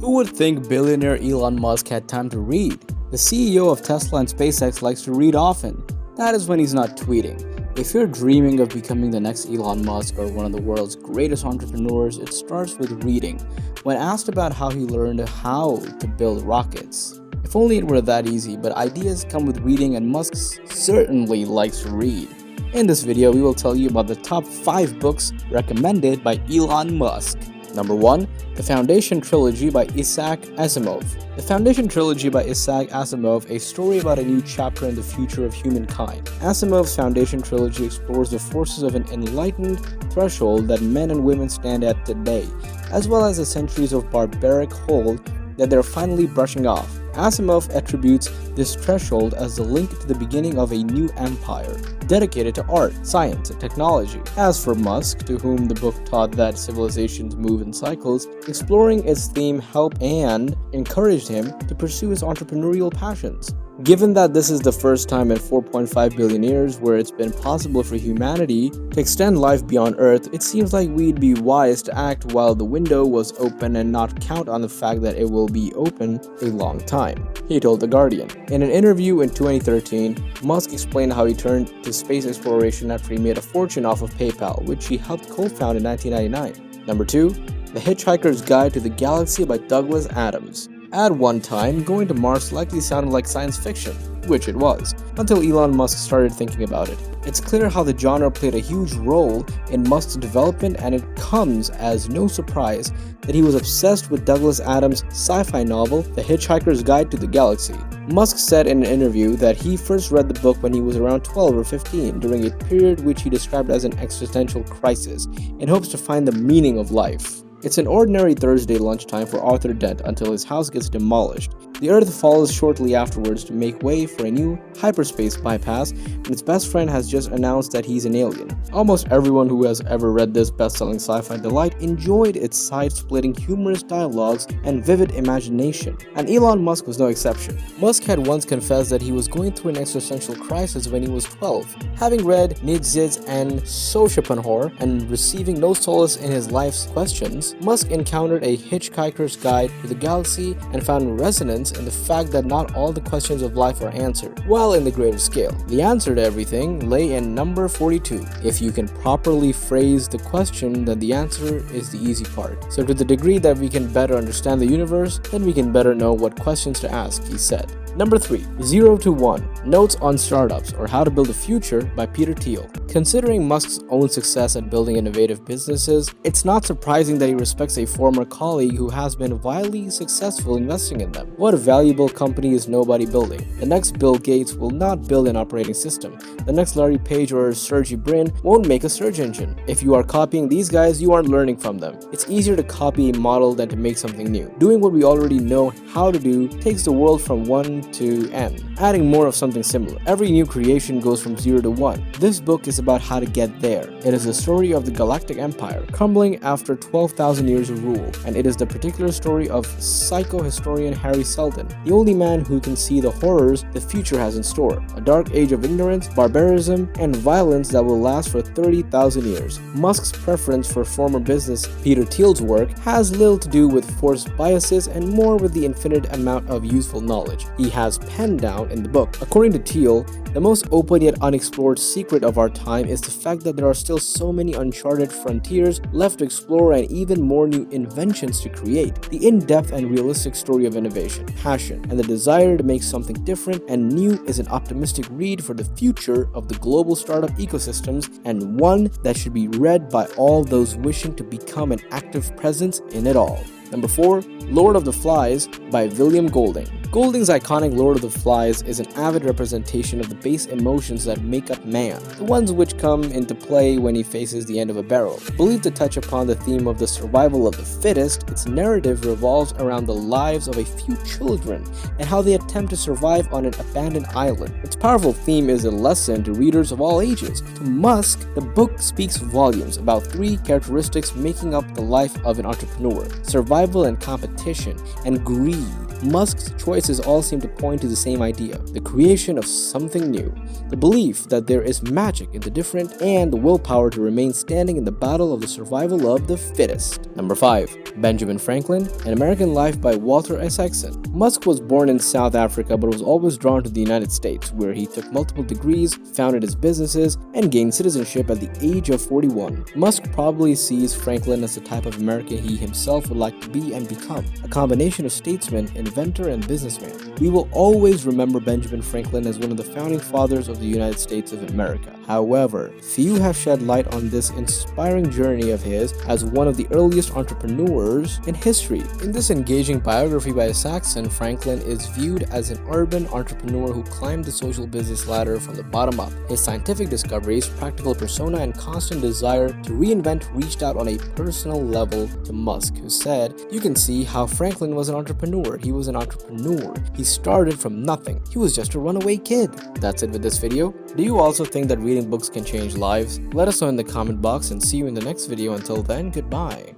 Who would think billionaire Elon Musk had time to read? The CEO of Tesla and SpaceX likes to read often. That is when he's not tweeting. If you're dreaming of becoming the next Elon Musk or one of the world's greatest entrepreneurs, it starts with reading. When asked about how he learned how to build rockets, if only it were that easy, but ideas come with reading and Musk certainly likes to read. In this video, we will tell you about the top 5 books recommended by Elon Musk. Number 1. The Foundation Trilogy by Isaac Asimov. The Foundation Trilogy by Isaac Asimov, a story about a new chapter in the future of humankind. Asimov's Foundation Trilogy explores the forces of an enlightened threshold that men and women stand at today, as well as the centuries of barbaric hold that they're finally brushing off. Asimov attributes this threshold as the link to the beginning of a new empire, dedicated to art, science, and technology. As for Musk, to whom the book taught that civilizations move in cycles, exploring its theme helped and encouraged him to pursue his entrepreneurial passions. Given that this is the first time in 4.5 billion years where it's been possible for humanity to extend life beyond Earth, it seems like we'd be wise to act while the window was open and not count on the fact that it will be open a long time, he told The Guardian. In an interview in 2013, Musk explained how he turned to space exploration after he made a fortune off of PayPal, which he helped co-found in 1999. Number 2. The Hitchhiker's Guide to the Galaxy by Douglas Adams. At one time, going to Mars likely sounded like science fiction, which it was, until Elon Musk started thinking about it. It's clear how the genre played a huge role in Musk's development, and it comes as no surprise that he was obsessed with Douglas Adams' sci-fi novel, The Hitchhiker's Guide to the Galaxy. Musk said in an interview that he first read the book when he was around 12 or 15, during a period which he described as an existential crisis, in hopes to find the meaning of life. It's an ordinary Thursday lunchtime for Arthur Dent until his house gets demolished. The Earth falls shortly afterwards to make way for a new hyperspace bypass, and his best friend has just announced that he's an alien. Almost everyone who has ever read this best-selling sci-fi delight enjoyed its side-splitting humorous dialogues and vivid imagination, and Elon Musk was no exception. Musk had once confessed that he was going through an existential crisis when he was 12. Having read Nietzsche's and Schopenhauer and receiving no solace in his life's questions, Musk encountered a Hitchhiker's Guide to the Galaxy and found resonance in the fact that not all the questions of life are answered, while in the greater scale. The answer to everything lay in number 42. If you can properly phrase the question, then the answer is the easy part. So to the degree that we can better understand the universe, then we can better know what questions to ask, he said. Number 3. 0 to 1. Notes on Startups or How to Build a Future by Peter Thiel. Considering Musk's own success at building innovative businesses, it's not surprising that he respects a former colleague who has been wildly successful investing in them. What valuable company is nobody building? The next Bill Gates will not build an operating system. The next Larry Page or Sergey Brin won't make a search engine. If you are copying these guys, you aren't learning from them. It's easier to copy a model than to make something new. Doing what we already know how to do takes the world from 1 to N, adding more of something similar. Every new creation goes from 0 to 1. This book is about how to get there. It is the story of the Galactic Empire, crumbling after 12,000 years of rule, and it is the particular story of psychohistorian Harry Seldon, the only man who can see the horrors the future has in store, a dark age of ignorance, barbarism, and violence that will last for 30,000 years. Musk's preference for former business Peter Thiel's work has little to do with forced biases and more with the infinite amount of useful knowledge he has penned down in the book. According to Thiel, the most open yet unexplored secret of our time is the fact that there are still so many uncharted frontiers left to explore and even more new inventions to create. The in-depth and realistic story of innovation, passion, and the desire to make something different and new is an optimistic read for the future of the global startup ecosystems, and one that should be read by all those wishing to become an active presence in it all. Number 4. Lord of the Flies by William Golding. Golding's iconic Lord of the Flies is an avid representation of the base emotions that make up man, the ones which come into play when he faces the end of a barrel. Believed to touch upon the theme of the survival of the fittest, its narrative revolves around the lives of a few children and how they attempt to survive on an abandoned island. Its powerful theme is a lesson to readers of all ages. To Musk, the book speaks volumes about 3 characteristics making up the life of an entrepreneur: survival and competition, and greed. Musk's choices all seem to point to the same idea: the creation of something new, the belief that there is magic in the different, and the willpower to remain standing in the battle of the survival of the fittest. Number 5. Benjamin Franklin, An American Life by Walter Isaacson. Musk was born in South Africa but was always drawn to the United States, where he took multiple degrees, founded his businesses, and gained citizenship at the age of 41. Musk probably sees Franklin as the type of American he himself would like to be and become, a combination of statesman, inventor, and businessman. We will always remember Benjamin Franklin as one of the founding fathers of the United States of America. However, few have shed light on this inspiring journey of his as one of the earliest entrepreneurs in history. In this engaging biography by Isaacson, Franklin is viewed as an urban entrepreneur who climbed the social business ladder from the bottom up. His scientific discoveries, practical persona, and constant desire to reinvent reached out on a personal level to Musk, who said, "You can see how Franklin was an entrepreneur. He was an entrepreneur. He started from nothing. He was just a runaway kid." That's it with this video. Do you also think that reading books can change lives? Let us know in the comment box and see you in the next video. Until then, goodbye.